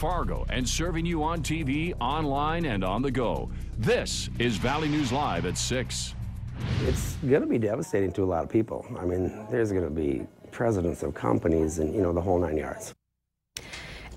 Fargo, and serving you on TV, online, and on the go. This is Valley News Live at 6. It's going to be devastating to a lot of people. I mean, there's going to be presidents of companies and, you know, the whole 9 yards.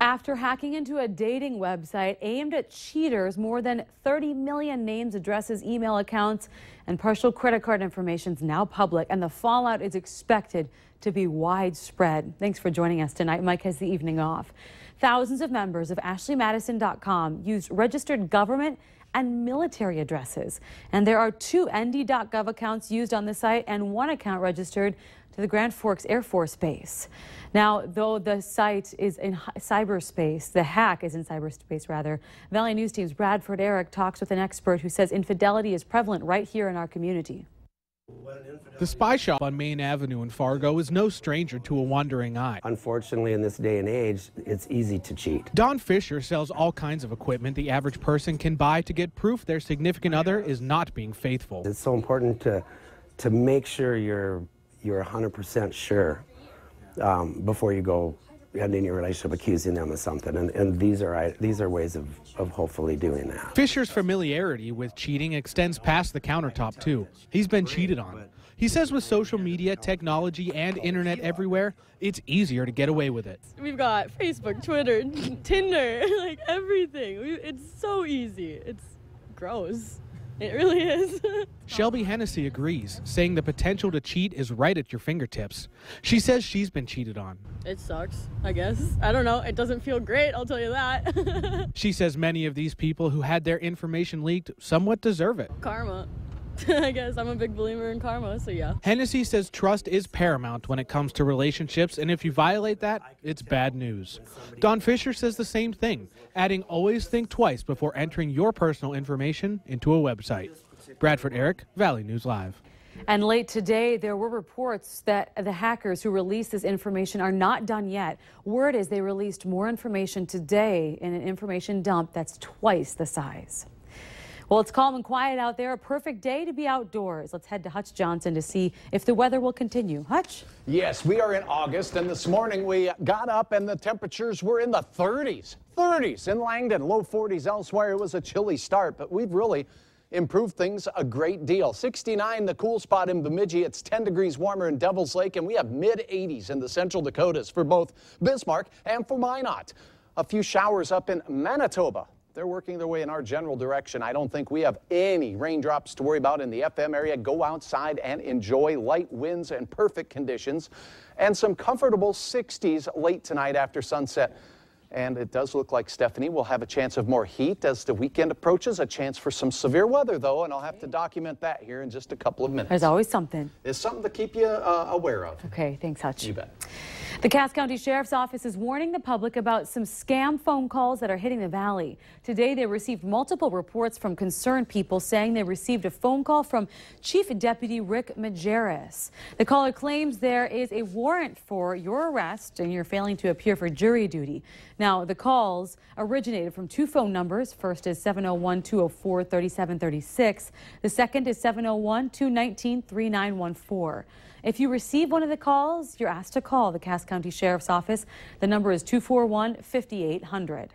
After hacking into a dating website aimed at cheaters, more than 30 million names, addresses, email accounts, and partial credit card information is now public, and the fallout is expected to be widespread. Thanks for joining us tonight. Mike has the evening off. Thousands of members of AshleyMadison.com used registered government and military addresses, and there are 2 ND.gov accounts used on the site and 1 account registered to the Grand Forks Air Force Base. Now, though the site is in cyberspace, the hack is in cyberspace rather, Valley News Team's Bradford Eric talks with an expert who says infidelity is prevalent right here in our community. The spy shop on Main Avenue in Fargo is no stranger to a wandering eye. Unfortunately, in this day and age, it's easy to cheat. Don Fisher sells all kinds of equipment the average person can buy to get proof their significant other is not being faithful. It's so important to make sure you're 100% sure before you go ending your relationship, accusing them of something, and these are ways of hopefully doing that. Fisher's familiarity with cheating extends past the countertop too. He's been cheated on. He says with social media, technology, and internet everywhere, it's easier to get away with it. We've got Facebook, Twitter, Tinder, like everything. It's so easy. It's gross. It really is. Shelby Hennessy agrees, saying the potential to cheat is right at your fingertips. She says she's been cheated on. It sucks, I guess. I don't know. It doesn't feel great, I'll tell you that. She says many of these people who had their information leaked somewhat deserve it. Karma. I guess I'm a big believer in karma, so yeah. Hennessy says trust is paramount when it comes to relationships, and if you violate that, it's bad news. Don Fisher says the same thing, adding always think twice before entering your personal information into a website. Bradford Eric, Valley News Live. And late today, there were reports that the hackers who released this information are not done yet. Word is they released more information today in an information dump that's twice the size. Well, it's calm and quiet out there. A perfect day to be outdoors. Let's head to Hutch Johnson to see if the weather will continue. Hutch? Yes, we are in August, and this morning we got up and the temperatures were in the 30s. 30s in Langdon, low 40s elsewhere. It was a chilly start, but we've really improved things a great deal. 69, the cool spot in Bemidji. It's 10 degrees warmer in Devil's Lake, and we have mid-80s in the Central Dakotas for both Bismarck and for Minot. A few showers up in Manitoba. They're working their way in our general direction. I don't think we have any raindrops to worry about in the FM area. Go outside and enjoy light winds and perfect conditions and some comfortable 60s late tonight after sunset. And it does look like, Stephanie, we'll have a chance of more heat as the weekend approaches. A chance for some severe weather, though, and I'll have to document that here in just a couple of minutes. There's always something. It's something to keep you aware of. Okay, thanks, Hutch. You bet. The Cass County Sheriff's Office is warning the public about some scam phone calls that are hitting the valley. Today, they received multiple reports from concerned people saying they received a phone call from Chief Deputy Rick Majerus. The caller claims there is a warrant for your arrest and you're failing to appear for jury duty. Now, the calls originated from 2 phone numbers. First is 701-204-3736. The second is 701-219-3914. If you receive one of the calls, you're asked to call the Cass County Sheriff's Office. The number is 241-5800.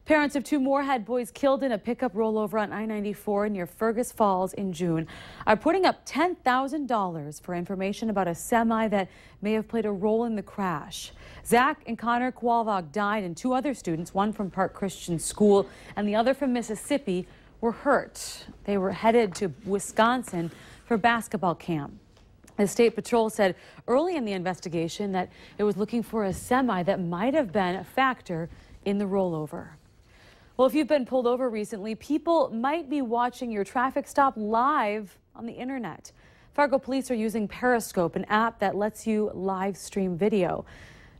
Parents of 2 Moorhead boys killed in a pickup rollover on I-94 near Fergus Falls in June are putting up $10,000 for information about a semi that may have played a role in the crash. Zach and Connor Kowalvog died, and 2 other students, one from Park Christian School and the other from Mississippi, were hurt. They were headed to Wisconsin for basketball camp. The State Patrol said early in the investigation that it was looking for a semi that might have been a factor in the rollover. Well, if you've been pulled over recently, people might be watching your traffic stop live on the internet. Fargo police are using Periscope, an app that lets you live stream video.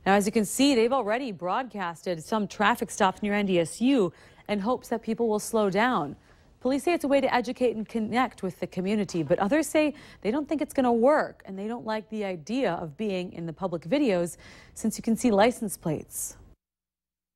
Now, as you can see, they've already broadcasted some traffic stops near NDSU in hopes that people will slow down. Police say it's a way to educate and connect with the community, but others say they don't think it's going to work, and they don't like the idea of being in the public videos since you can see license plates.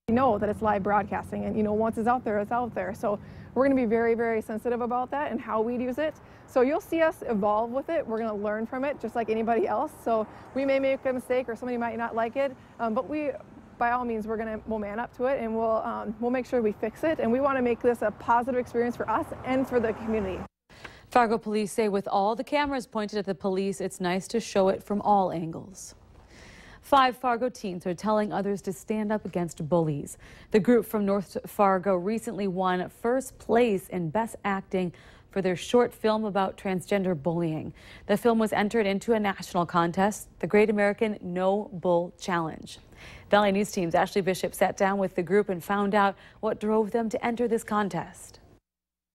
We know that it's live broadcasting, and once it's out there, it's out there. So we're going to be very, very sensitive about that and how we use it. So you'll see us evolve with it. We're going to learn from it just like anybody else. So we may make a mistake or somebody might not like it, but we by all means, we'll man up to it, and we'll make sure we fix it. And we want to make this a positive experience for us and for the community. Fargo police say with all the cameras pointed at the police, it's nice to show it from all angles. 5 Fargo teens are telling others to stand up against bullies. The group from North Fargo recently won first place in Best Acting for their short film about transgender bullying. The film was entered into a national contest, the Great American No Bull Challenge. Valley News Team's Ashley Bishop sat down with the group and found out what drove them to enter this contest.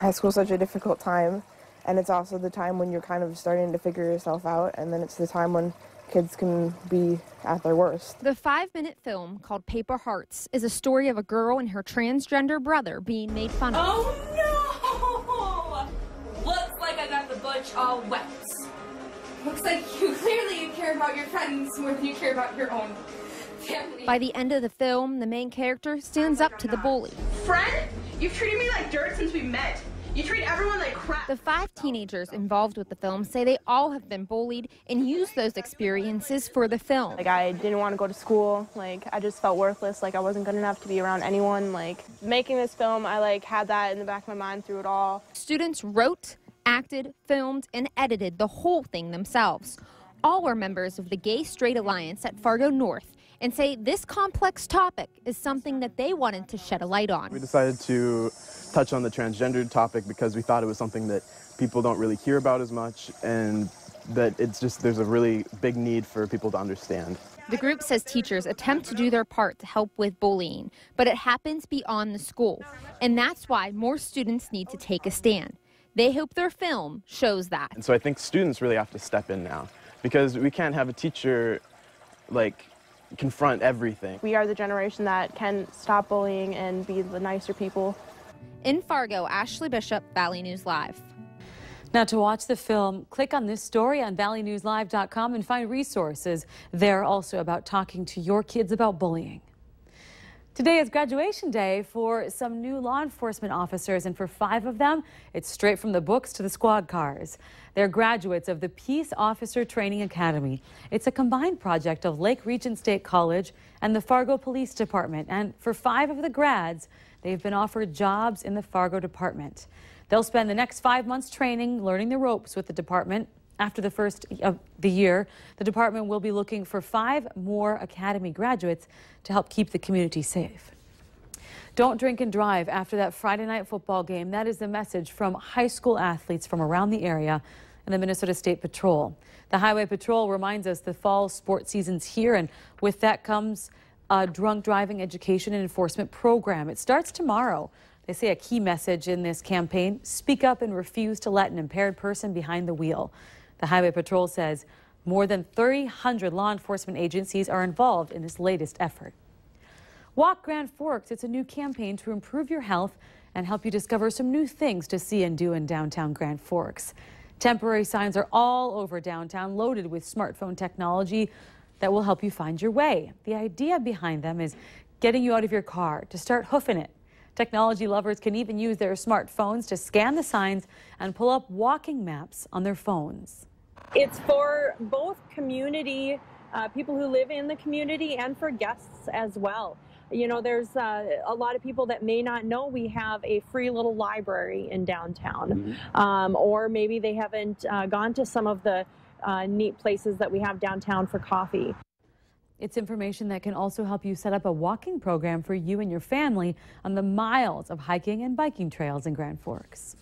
High school is such a difficult time, and it's also the time when you're kind of starting to figure yourself out, and then it's the time when kids can be at their worst. The 5-minute film called Paper Hearts is a story of a girl and her transgender brother being made fun of. Oh no! Looks like I got the butch all wet. Looks like you clearly care about your friends more than you care about your own family. By the end of the film, the main character stands up to the bully. Friend, you've treated me like dirt since we met. You treat everyone like crap. The 5 teenagers involved with the film say they all have been bullied and used those experiences for the film. Like, I didn't want to go to school. Like, I just felt worthless. Like, I wasn't good enough to be around anyone. Like, making this film, I had that in the back of my mind through it all. Students wrote, acted, filmed, and edited the whole thing themselves. All are members of the Gay Straight Alliance at Fargo North and say this complex topic is something that they wanted to shed a light on. We decided to touch on the transgender topic because we thought it was something that people don't really hear about as much, and that there's a really big need for people to understand. The group says teachers attempt to do their part to help with bullying, but it happens beyond the school, and that's why more students need to take a stand. They hope their film shows that. And so I think students really have to step in now, because we can't have a teacher confront everything. We are the generation that can stop bullying and be the nicer people. In Fargo, Ashley Bishop, Valley News Live. Now, to watch the film, click on this story on valleynewslive.com and find resources there also about talking to your kids about bullying. Today is graduation day for some new law enforcement officers, and for 5 of them, it's straight from the books to the squad cars. They're graduates of the Peace Officer Training Academy. It's a combined project of Lake Regent State College and the Fargo Police Department, and for 5 of the grads, they've been offered jobs in the Fargo Department. They'll spend the next 5 months training, learning the ropes with the department. After the first of the year, the department will be looking for 5 more academy graduates to help keep the community safe. Don't drink and drive after that Friday night football game. That is the message from high school athletes from around the area and the Minnesota State Patrol. The Highway Patrol reminds us the fall sports season's here, and with that comes a drunk driving education and enforcement program. It starts tomorrow. They say a key message in this campaign: speak up and refuse to let an impaired person behind the wheel. The Highway Patrol says more than 300 law enforcement agencies are involved in this latest effort. Walk Grand Forks. It's a new campaign to improve your health and help you discover some new things to see and do in downtown Grand Forks. Temporary signs are all over downtown, loaded with smartphone technology that will help you find your way. The idea behind them is getting you out of your car to start hoofing it. Technology lovers can even use their smartphones to scan the signs and pull up walking maps on their phones. It's for both community, people who live in the community, and for guests as well. You know, there's a lot of people that may not know we have a free little library in downtown, or maybe they haven't gone to some of the neat places that we have downtown for coffee. It's information that can also help you set up a walking program for you and your family on the miles of hiking and biking trails in Grand Forks.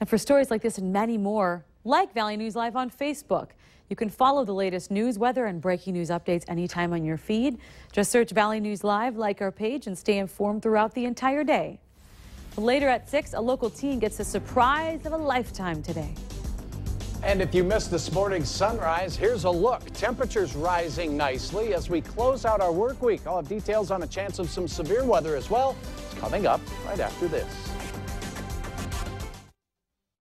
And for stories like this and many more, like Valley News Live on Facebook. You can follow the latest news, weather, and breaking news updates anytime on your feed. Just search Valley News Live, like our page, and stay informed throughout the entire day. Later at 6, a local teen gets the surprise of a lifetime today. And if you missed this morning's sunrise, here's a look. Temperatures rising nicely as we close out our work week. I'll have details on a chance of some severe weather as well. It's coming up right after this.